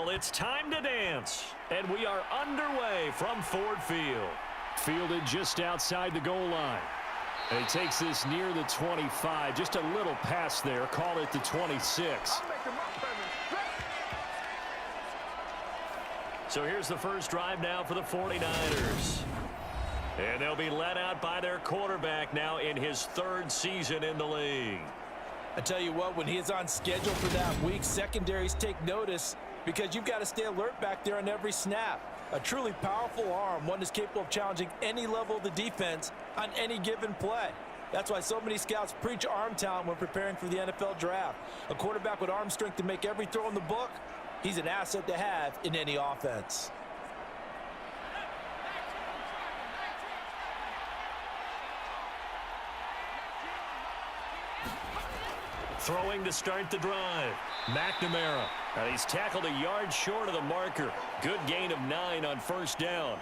Well, it's time to dance, and we are underway from Ford Field. Fielded just outside the goal line. And he takes this near the 25. Just a little pass there. Call it the 26. So here's the first drive now for the 49ers. And they'll be led out by their quarterback now in his third season in the league. I tell you what, when he is on schedule for that week, secondaries take notice because you've got to stay alert back there on every snap. A truly powerful arm, one is capable of challenging any level of the defense on any given play. That's why so many scouts preach arm talent when preparing for the NFL draft. A quarterback with arm strength to make every throw in the book, he's an asset to have in any offense. Throwing to start the drive. McNamara. And he's tackled a yard short of the marker. Good gain of 9 on first down.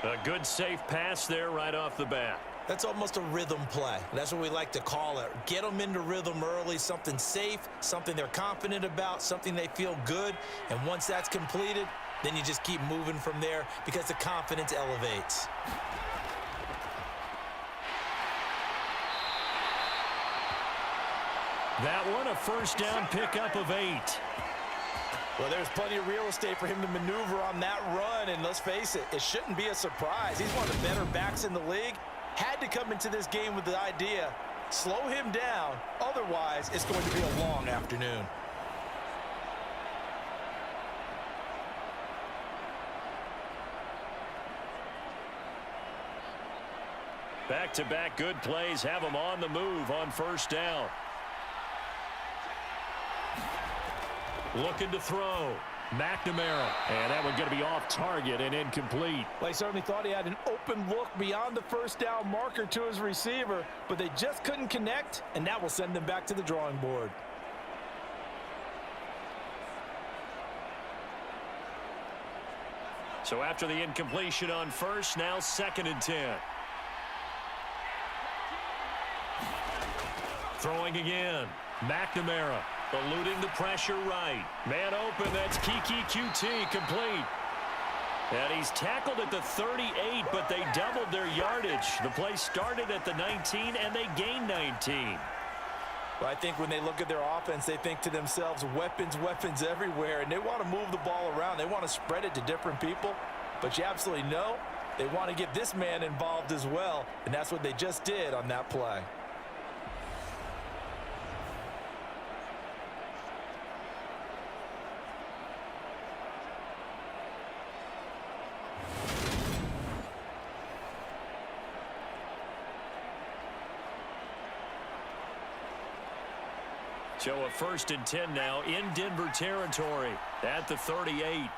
A good safe pass there right off the bat. That's almost a rhythm play. That's what we like to call it. Get them into rhythm early, something safe, something they're confident about, something they feel good. And once that's completed, then you just keep moving from there because the confidence elevates. That one, a first down pickup of 8. Well, there's plenty of real estate for him to maneuver on that run, and let's face it, it shouldn't be a surprise. He's one of the better backs in the league. Had to come into this game with the idea, slow him down, otherwise it's going to be a long afternoon. Back-to-back good plays have him on the move on first down. Looking to throw. McNamara. And that one going to be off target and incomplete. Well, he certainly thought he had an open look beyond the first down marker to his receiver, but they just couldn't connect, and that will send them back to the drawing board. So after the incompletion on first, now 2nd and 10. Throwing again. McNamara. Eluding the pressure right. Man open, that's Kiki QT complete. And he's tackled at the 38, but they doubled their yardage. The play started at the 19, and they gained 19. Well, I think when they look at their offense, they think to themselves, weapons, weapons everywhere, and they want to move the ball around. They want to spread it to different people, but you absolutely know they want to get this man involved as well, and that's what they just did on that play. So a 1st and 10 now in Denver territory at the 38.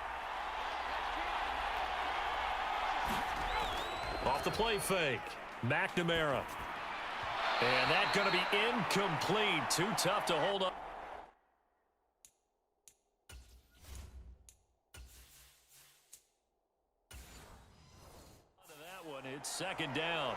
Off the play fake. McNamara. And that's going to be incomplete. Too tough to hold up. That one, it's 2nd down.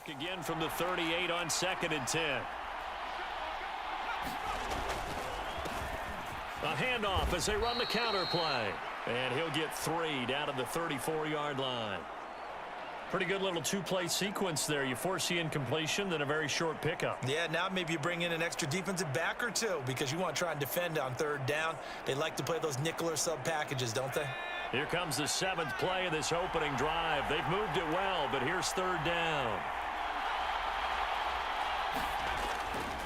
Again from the 38 on 2nd and 10. A handoff as they run the counter play. And he'll get 3 down to the 34-yard line. Pretty good little two-play sequence there. You force the incompletion, then a very short pickup. Yeah, now maybe you bring in an extra defensive back or two because you want to try and defend on 3rd down. They like to play those nickel or sub packages, don't they? Here comes the 7th play of this opening drive. They've moved it well, but here's 3rd down.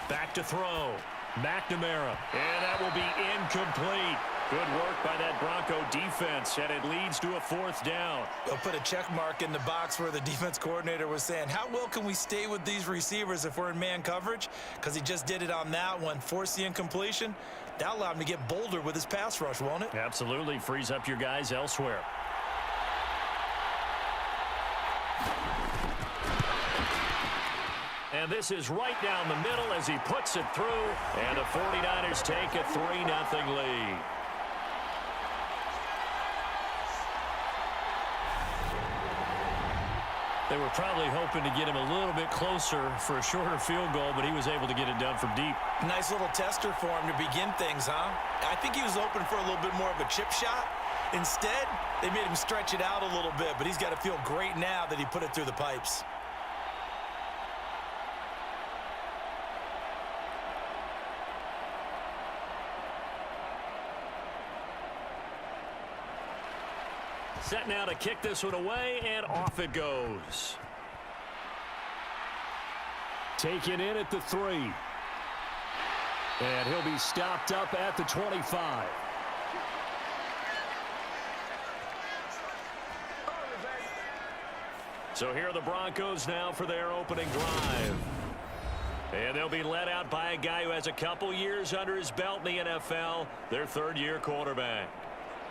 Back to throw. McNamara. And that will be incomplete. Good work by that Bronco defense, and it leads to a 4th down. They'll put a check mark in the box where the defense coordinator was saying, how well can we stay with these receivers if we're in man coverage? Because he just did it on that one. Force the incompletion. That allowed him to get bolder with his pass rush, won't it? Absolutely. Frees up your guys elsewhere. And this is right down the middle as he puts it through. And the 49ers take a 3-0 lead. They were probably hoping to get him a little bit closer for a shorter field goal, but he was able to get it done from deep. Nice little tester for him to begin things, huh? I think he was open for a little bit more of a chip shot. Instead, they made him stretch it out a little bit, but he's got to feel great now that he put it through the pipes. Set now to kick this one away, and off it goes. Taken in at the 3. And he'll be stopped up at the 25. So here are the Broncos now for their opening drive. And they'll be led out by a guy who has a couple years under his belt in the NFL, their third-year quarterback.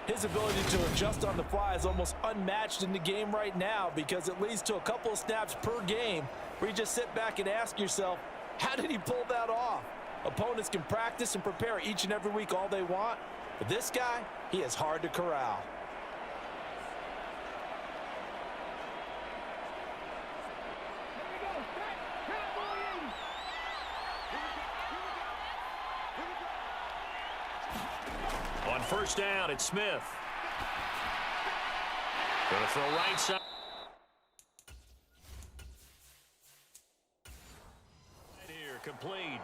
His ability to adjust on the fly is almost unmatched in the game right now because it leads to a couple of snaps per game where you just sit back and ask yourself, how did he pull that off? Opponents can practice and prepare each and every week all they want, but this guy, he is hard to corral. On first down, it's Smith. Going to throw right side. Here, complete.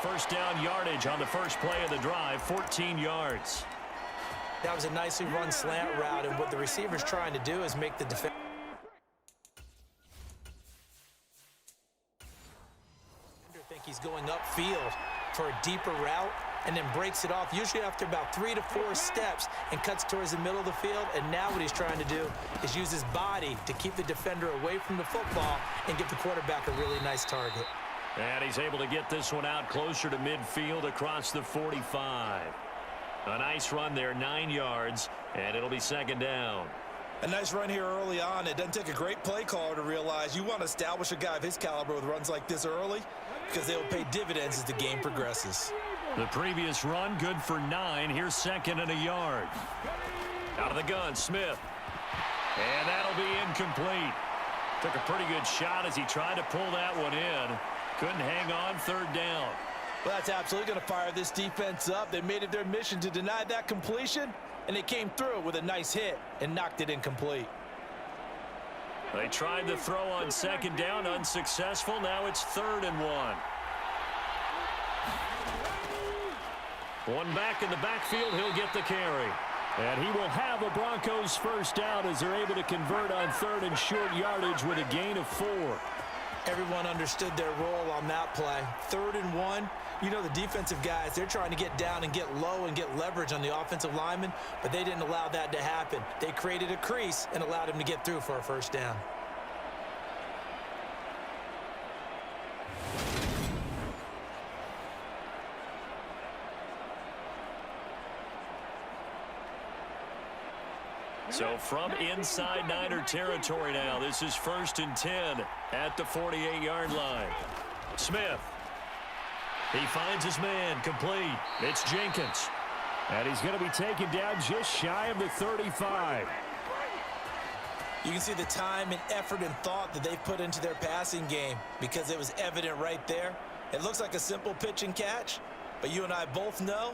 First down yardage on the first play of the drive, 14 yards. That was a nicely run slant route, and what the receiver's trying to do is make the defense. I think he's going upfield for a deeper route and then breaks it off, usually after about 3 to 4 steps, and cuts towards the middle of the field. And now what he's trying to do is use his body to keep the defender away from the football and give the quarterback a really nice target. And he's able to get this one out closer to midfield across the 45. A nice run there, 9 yards, and it'll be second down. A nice run here early on. It doesn't take a great play caller to realize you want to establish a guy of his caliber with runs like this early because they will pay dividends as the game progresses. The previous run, good for 9. Here's second and a yard. Out of the gun, Smith. And that'll be incomplete. Took a pretty good shot as he tried to pull that one in. Couldn't hang on, third down. Well, that's absolutely going to fire this defense up. They made it their mission to deny that completion, and they came through with a nice hit and knocked it incomplete. They tried the throw on second down, unsuccessful. Now it's 3rd and 1. One back in the backfield, he'll get the carry. And he will have a Broncos first down as they're able to convert on 3rd and short yardage with a gain of 4. Everyone understood their role on that play. 3rd and 1. You know, the defensive guys, they're trying to get down and get low and get leverage on the offensive lineman, but they didn't allow that to happen. They created a crease and allowed him to get through for a first down. So from inside Niner territory now, this is 1st and 10 at the 48-yard line. Smith. He finds his man, complete. It's Jenkins. And he's going to be taken down just shy of the 35. You can see the time and effort and thought that they've put into their passing game because it was evident right there. It looks like a simple pitch and catch, but you and I both know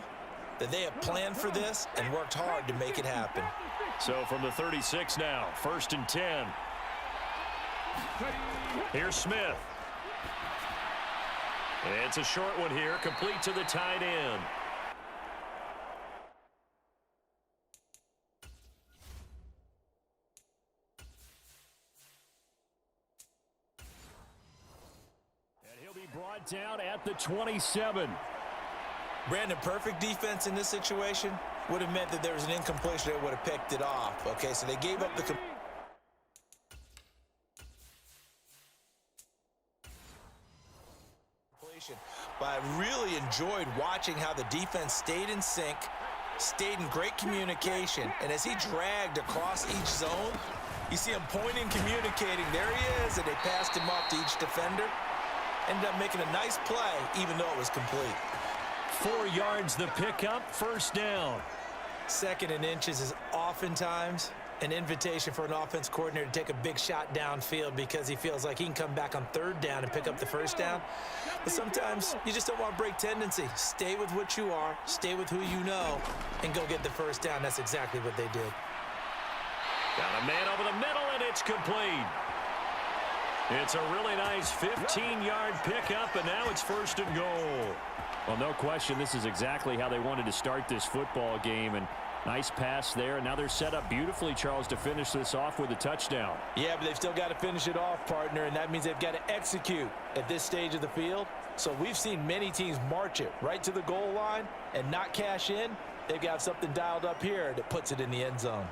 that they have planned for this and worked hard to make it happen. So from the 36 now, 1st and 10. Here's Smith. It's a short one here, complete to the tight end. And he'll be brought down at the 27. Brandon, perfect defense in this situation would have meant that there was an incompletion that would have picked it off. Okay, so they gave up the completion. But I really enjoyed watching how the defense stayed in sync, stayed in great communication, and as he dragged across each zone, you see him pointing, communicating. There he is, and they passed him off to each defender. Ended up making a nice play, even though it was complete. 4 yards the pickup, first down. 2nd and inches is oftentimes An invitation for an offense coordinator to take a big shot downfield because he feels like he can come back on third down and pick up the first down. But sometimes you just don't want to break tendency. Stay with what you are, stay with who you know, and go get the first down. That's exactly what they did. Got a man over the middle, and it's complete. It's a really nice 15-yard pickup, and now it's first and goal. Well, no question, this is exactly how they wanted to start this football game, and nice pass there, and now they're set up beautifully, Charles, to finish this off with a touchdown. Yeah, but they've still got to finish it off, partner, and that means they've got to execute at this stage of the field. So we've seen many teams march it right to the goal line and not cash in. They've got something dialed up here that puts it in the end zone.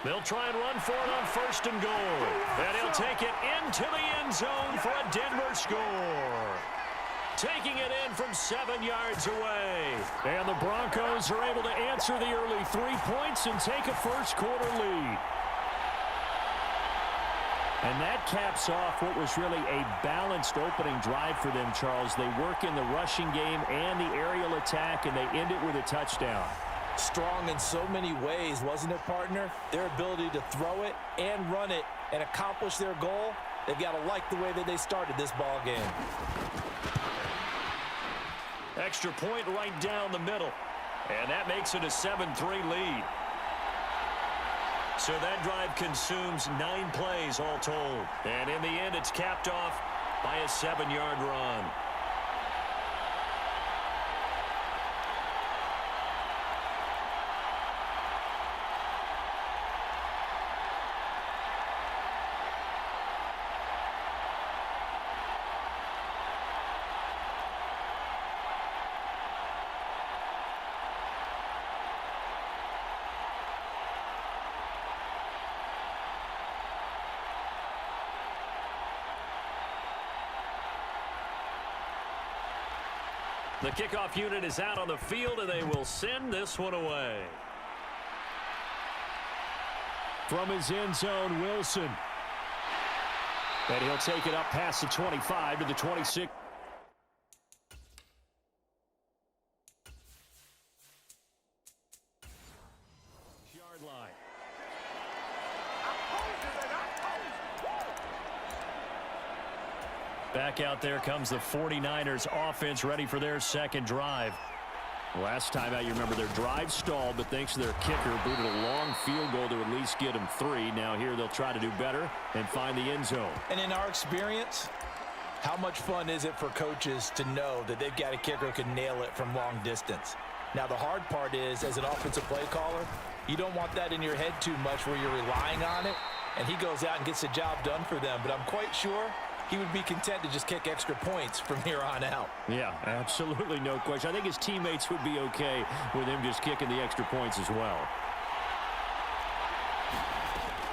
They'll try and run for it on first and goal. And he'll take it into the end zone for a Denver score. Taking it in from 7 yards away. And the Broncos are able to answer the early 3 points and take a first-quarter lead. And that caps off what was really a balanced opening drive for them, Charles. They work in the rushing game and the aerial attack, and they end it with a touchdown. Strong in so many ways, wasn't it, partner? Their ability to throw it and run it and accomplish their goal, they've got to like the way that they started this ball game. Extra point right down the middle. And that makes it a 7-3 lead. So that drive consumes 9 plays all told. And in the end, it's capped off by a 7-yard run. The kickoff unit is out on the field, and they will send this one away. From his end zone, Wilson. And he'll take it up past the 25 to the 26. Yard line. Back out there comes the 49ers offense, ready for their second drive. Last time out, you remember their drive stalled, but thanks to their kicker, booted a long field goal to at least get them 3. Now here they'll try to do better and find the end zone. And in our experience, how much fun is it for coaches to know that they've got a kicker who can nail it from long distance? Now the hard part is, as an offensive play caller, you don't want that in your head too much where you're relying on it, and he goes out and gets the job done for them. But I'm quite sure he would be content to just kick extra points from here on out. Yeah, absolutely no question. I think his teammates would be okay with him just kicking the extra points as well.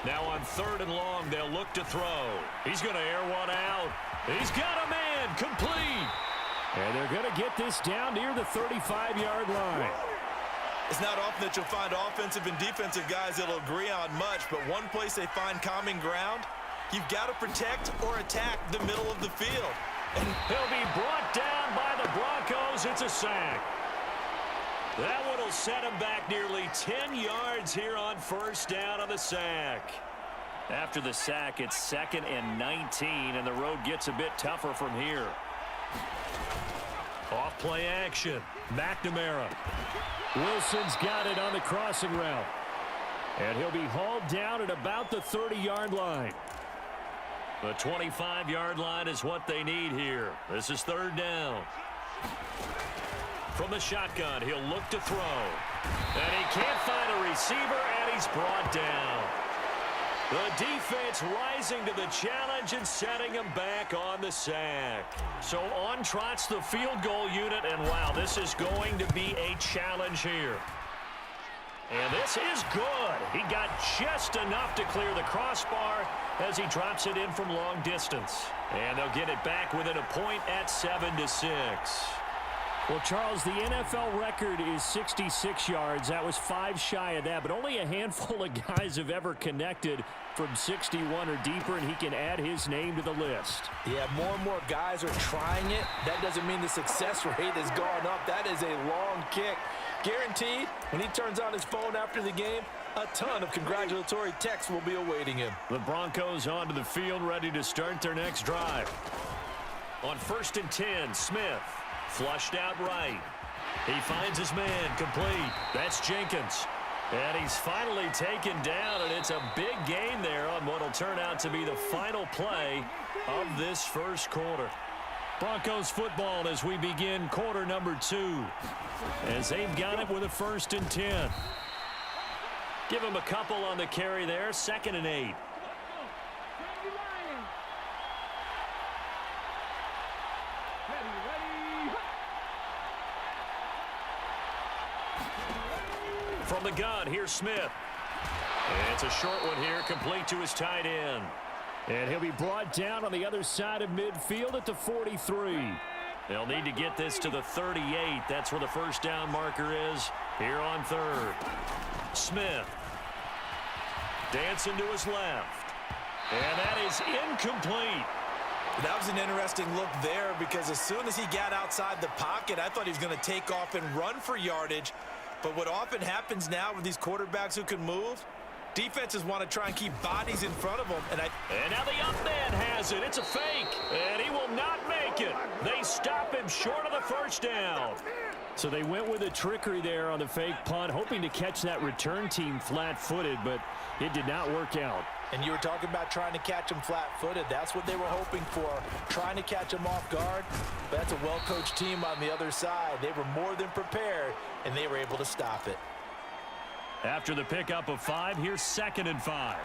Now on 3rd and long, they'll look to throw. He's going to air one out. He's got a man, complete. And they're going to get this down near the 35-yard line. It's not often that you'll find offensive and defensive guys that'll agree on much, but one place they find common ground, you've got to protect or attack the middle of the field. And he'll be brought down by the Broncos. It's a sack. That one will set him back nearly 10 yards here on first down on the sack. After the sack, it's 2nd and 19, and the road gets a bit tougher from here. Off play action. McNamara. Wilson's got it on the crossing route. And he'll be hauled down at about the 30-yard line. The 25-yard line is what they need here. This is 3rd down. From the shotgun, he'll look to throw. And he can't find a receiver, and he's brought down. The defense rising to the challenge and setting him back on the sack. So on trots the field goal unit, and wow, this is going to be a challenge here. And this is good. He got just enough to clear the crossbar as he drops it in from long distance. And they'll get it back within a point at 7-6. Well, Charles, the NFL record is 66 yards. That was 5 shy of that, but only a handful of guys have ever connected from 61 or deeper, and he can add his name to the list. Yeah, more and more guys are trying it. That doesn't mean the success rate has gone up. That is a long kick. Guaranteed, when he turns on his phone after the game, a ton of congratulatory texts will be awaiting him. The Broncos onto the field, ready to start their next drive. On 1st and 10, Smith. Flushed out right. He finds his man, complete. That's Jenkins. And he's finally taken down, and it's a big gain there on what will turn out to be the final play of this first quarter. Broncos football as we begin quarter number 2. As they've got it with a 1st and 10. Give him a couple on the carry there, 2nd and 8. From the gun, here's Smith. And it's a short one here, complete to his tight end. And he'll be brought down on the other side of midfield at the 43. They'll need to get this to the 38. That's where the first down marker is here on 3rd. Smith. Dancing to his left. And that is incomplete. That was an interesting look there because as soon as he got outside the pocket, I thought he was going to take off and run for yardage. But what often happens now with these quarterbacks who can move, defenses want to try and keep bodies in front of them. And now the up man has it. It's a fake. And he will not make it. They stop him short of the first down. So they went with a trickery there on the fake punt, hoping to catch that return team flat-footed, but it did not work out. And you were talking about trying to catch him flat-footed. That's what they were hoping for, trying to catch him off guard. But that's a well-coached team on the other side. They were more than prepared, and they were able to stop it. After the pickup of 5, here's 2nd and 5.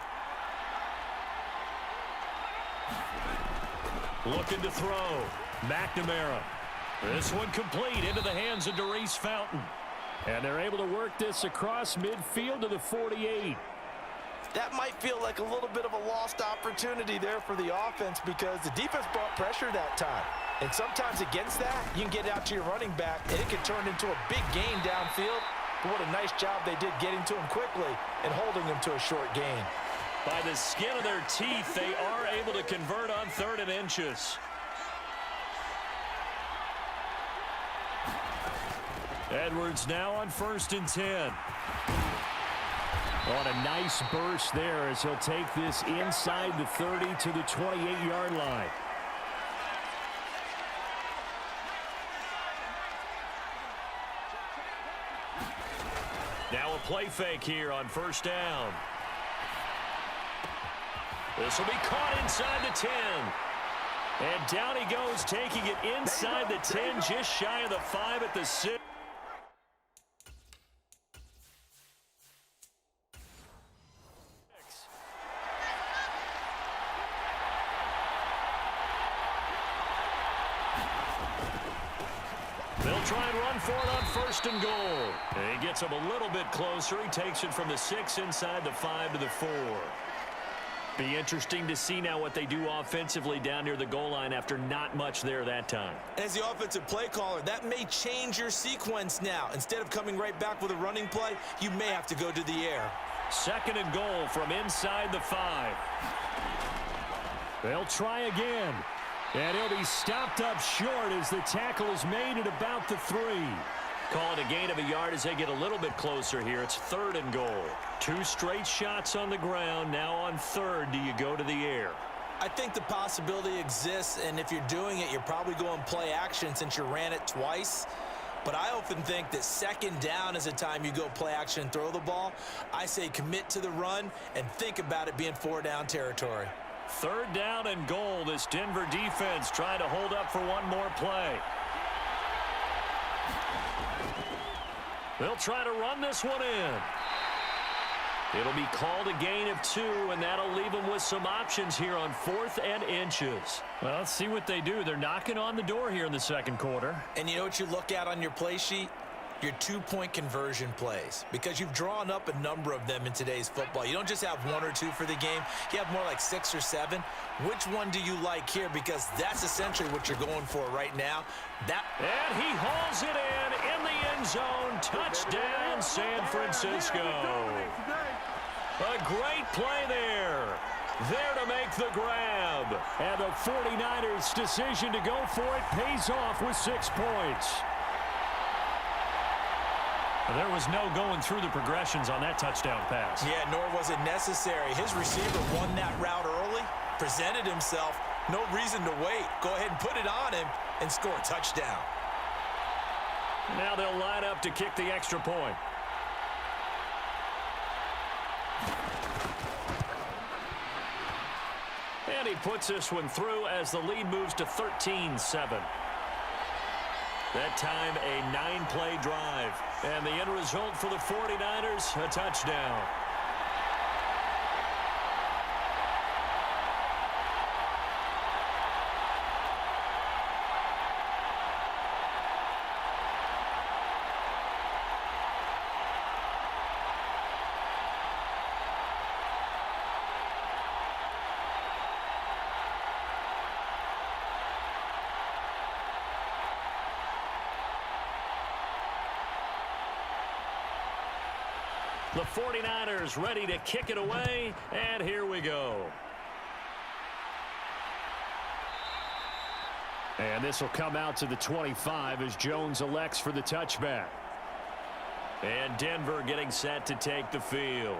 Looking to throw. McNamara. This one complete into the hands of Darius Fountain. And they're able to work this across midfield to the 48. That might feel like a little bit of a lost opportunity there for the offense because the defense brought pressure that time. And sometimes against that, you can get out to your running back, and it can turn into a big gain downfield. But what a nice job they did getting to him quickly and holding him to a short gain. By the skin of their teeth, they are able to convert on 3rd and inches. Edwards now on 1st and 10. On a nice burst there as he'll take this inside the 30 to the 28-yard line. Now a play fake here on 1st down. This will be caught inside the 10. And down he goes, taking it inside the 10, just shy of the 5 at the 6. They'll try and run for it on 1st and goal. And he gets him a little bit closer. He takes it from the 6 inside the 5 to the 4. Be interesting to see now what they do offensively down near the goal line after not much there that time. As the offensive play caller, that may change your sequence now. Instead of coming right back with a running play, you may have to go to the air. 2nd and goal from inside the 5. They'll try again. And he'll be stopped up short as the tackle is made at about the 3. Call it a gain of a yard as they get a little bit closer here. It's 3rd and goal. 2 straight shots on the ground. Now on 3rd, do you go to the air? I think the possibility exists, and if you're doing it, you're probably going play action since you ran it twice. But I often think that 2nd down is a time you go play action and throw the ball. I say commit to the run and think about it being 4-down territory. 3rd down and goal. This Denver defense trying to hold up for one more play. They'll try to run this one in. It'll be called a gain of 2, and that'll leave them with some options here on 4th and inches. Well, let's see what they do. They're knocking on the door here in the 2nd quarter. And you know what you look at on your play sheet? your two-point conversion plays, because you've drawn up a number of them in today's football. You don't just have one or two for the game. You have more like 6 or 7. Which one do you like here? Because that's essentially what you're going for right now. And he hauls it in the end zone. Touchdown, San Francisco. A great play there. There to make the grab. And the 49ers' decision to go for it pays off with 6 points. There was no going through the progressions on that touchdown pass. Yeah, nor was it necessary. His receiver won that route early, presented himself. No reason to wait. Go ahead and put it on him and score a touchdown. Now they'll line up to kick the extra point. And he puts this one through as the lead moves to 13-7. That time, a 9-play drive. And the end result for the 49ers, a touchdown. The 49ers ready to kick it away, and here we go. And this will come out to the 25 as Jones elects for the touchback. And Denver getting set to take the field.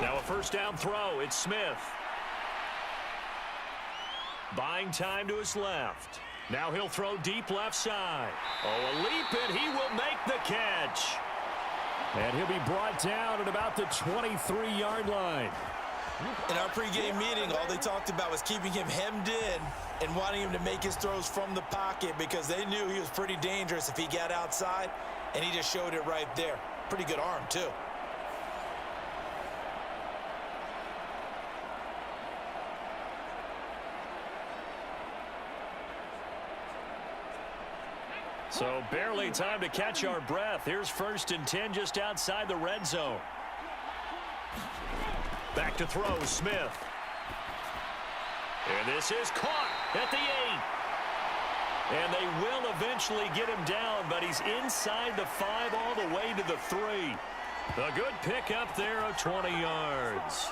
Now a first down throw. It's Smith. Buying time to his left. Now he'll throw deep left side. Oh, a leap, and he will make the catch. And he'll be brought down at about the 23-yard line. In our pregame meeting, all they talked about was keeping him hemmed in and wanting him to make his throws from the pocket because they knew he was pretty dangerous if he got outside, and he just showed it right there. Pretty good arm, too. So barely time to catch our breath. Here's 1st and 10 just outside the red zone. Back to throw, Smith. And this is caught at the 8. And they will eventually get him down, but he's inside the 5 all the way to the 3. A good pickup there of 20 yards.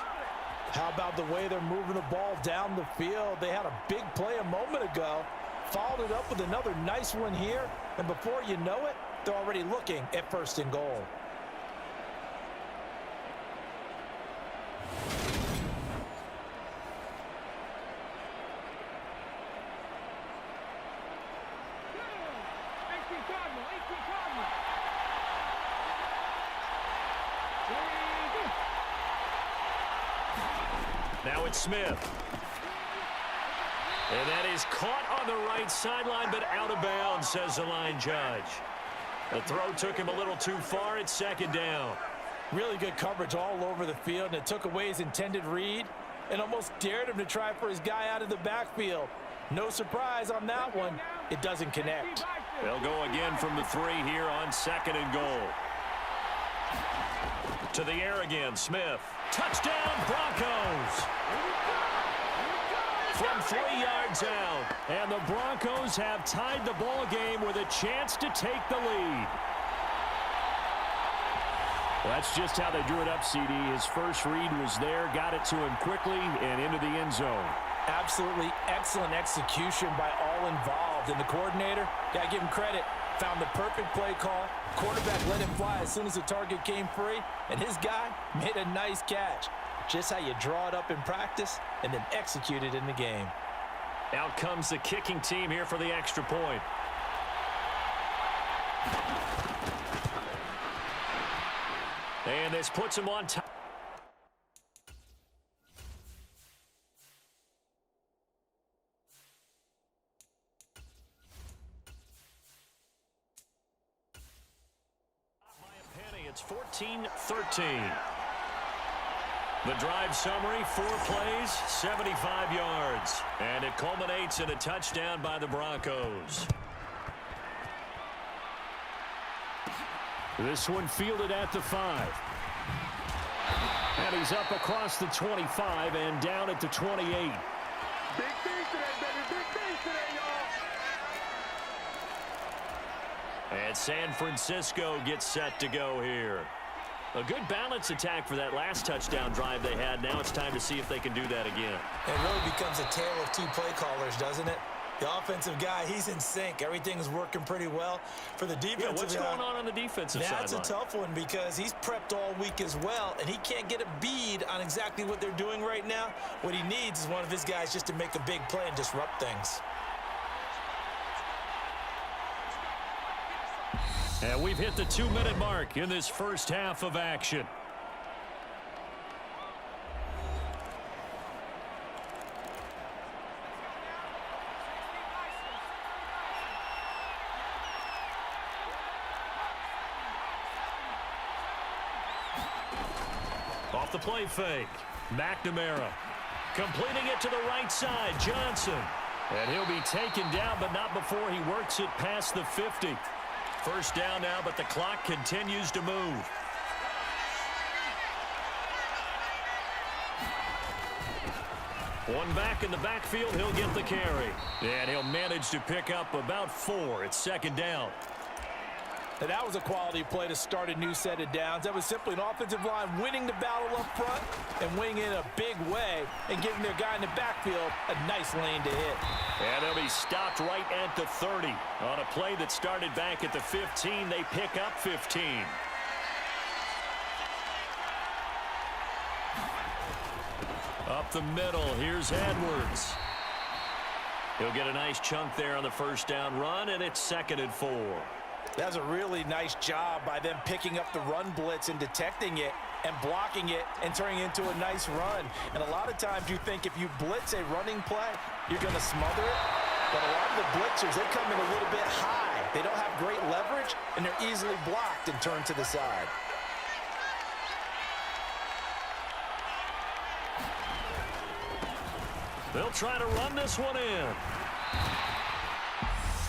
How about the way they're moving the ball down the field? They had a big play a moment ago. Followed it up with another nice one here. And before you know it, they're already looking at 1st and goal. Now it's Smith. And that is caught on the right sideline, but out of bounds, says the line judge. The throw took him a little too far. It's 2nd down. Really good coverage all over the field, and it took away his intended read and almost dared him to try for his guy out of the backfield. No surprise on that one. It doesn't connect. They'll go again from the 3 here on 2nd and goal. To the air again, Smith. Touchdown, Broncos! From 3 yards out. And the Broncos have tied the ball game with a chance to take the lead. Well, that's just how they drew it up, CD. His first read was there, got it to him quickly, and into the end zone. Absolutely excellent execution by all involved. And the coordinator, got to give him credit, found the perfect play call. Quarterback let him fly as soon as the target came free, and his guy made a nice catch. Just how you draw it up in practice and then execute it in the game. Out comes the kicking team here for the extra point. And this puts him on top. By a penny, it's 14-13. The drive summary, 4 plays, 75 yards. And it culminates in a touchdown by the Broncos. This one fielded at the 5. And he's up across the 25 and down at the 28. Big things today, baby. Big things today, y'all. And San Francisco gets set to go here. A good balance attack for that last touchdown drive they had. Now it's time to see if they can do that again. It really becomes a tale of 2 play callers, doesn't it? The offensive guy, he's in sync. Everything's working pretty well. For the defensive guy, what's going on the defensive side? That's a tough one because he's prepped all week as well, and he can't get a bead on exactly what they're doing right now. What he needs is one of his guys just to make a big play and disrupt things. And we've hit the 2-minute mark in this first half of action. Off the play fake, McNamara completing it to the right side, Johnson. And he'll be taken down, but not before he works it past the 50. First down now, but the clock continues to move. One back in the backfield, he'll get the carry. And he'll manage to pick up about 4. It's second down. And that was a quality play to start a new set of downs. That was simply an offensive line winning the battle up front and winning in a big way and giving their guy in the backfield a nice lane to hit. And they'll be stopped right at the 30. On a play that started back at the 15, they pick up 15. Up the middle, here's Edwards. He'll get a nice chunk there on the first down run, and it's 2nd and 4. That's a really nice job by them picking up the run blitz and detecting it and blocking it and turning it into a nice run. And a lot of times you think if you blitz a running play, you're going to smother it. But a lot of the blitzers, they come in a little bit high. They don't have great leverage, and they're easily blocked and turned to the side. They'll try to run this one in.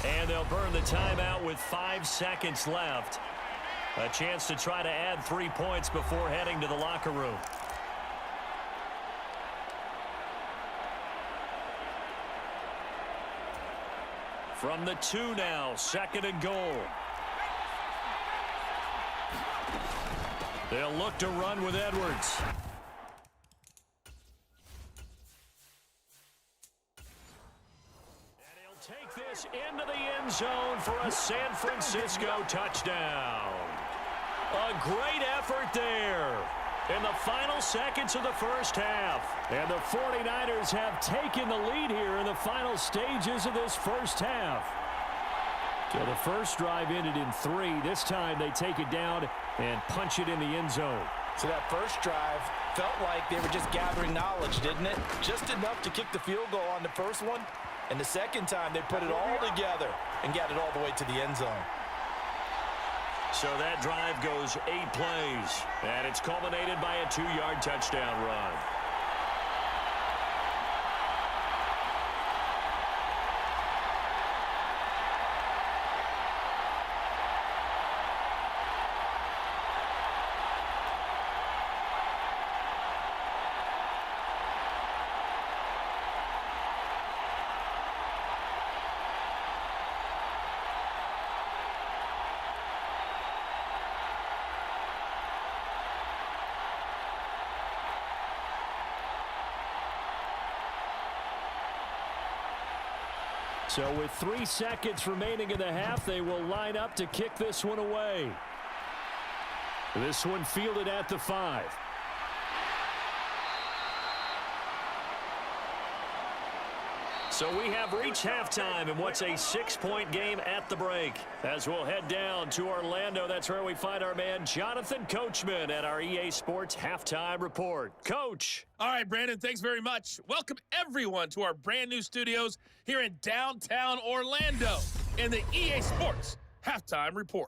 And they'll burn the timeout with 5 seconds left. A chance to try to add 3 points before heading to the locker room. From the 2 now, 2nd and goal. They'll look to run with Edwards. Take this into the end zone for a San Francisco touchdown. A great effort there in the final seconds of the first half. And the 49ers have taken the lead here in the final stages of this first half. So the first drive ended in 3. This time they take it down and punch it in the end zone. So that first drive felt like they were just gathering knowledge, didn't it? Just enough to kick the field goal on the first one. And the second time, they put it all together and got it all the way to the end zone. So that drive goes 8 plays, and it's culminated by a 2-yard touchdown run. So with 3 seconds remaining in the half, they will line up to kick this one away. This one fielded at the 5. So we have reached halftime in what's a 6-point game at the break. As we'll head down to Orlando, that's where we find our man Jonathan Coachman at our EA Sports Halftime Report. Coach. All right, Brandon, thanks very much. Welcome, everyone, to our brand new studios here in downtown Orlando in the EA Sports Halftime Report.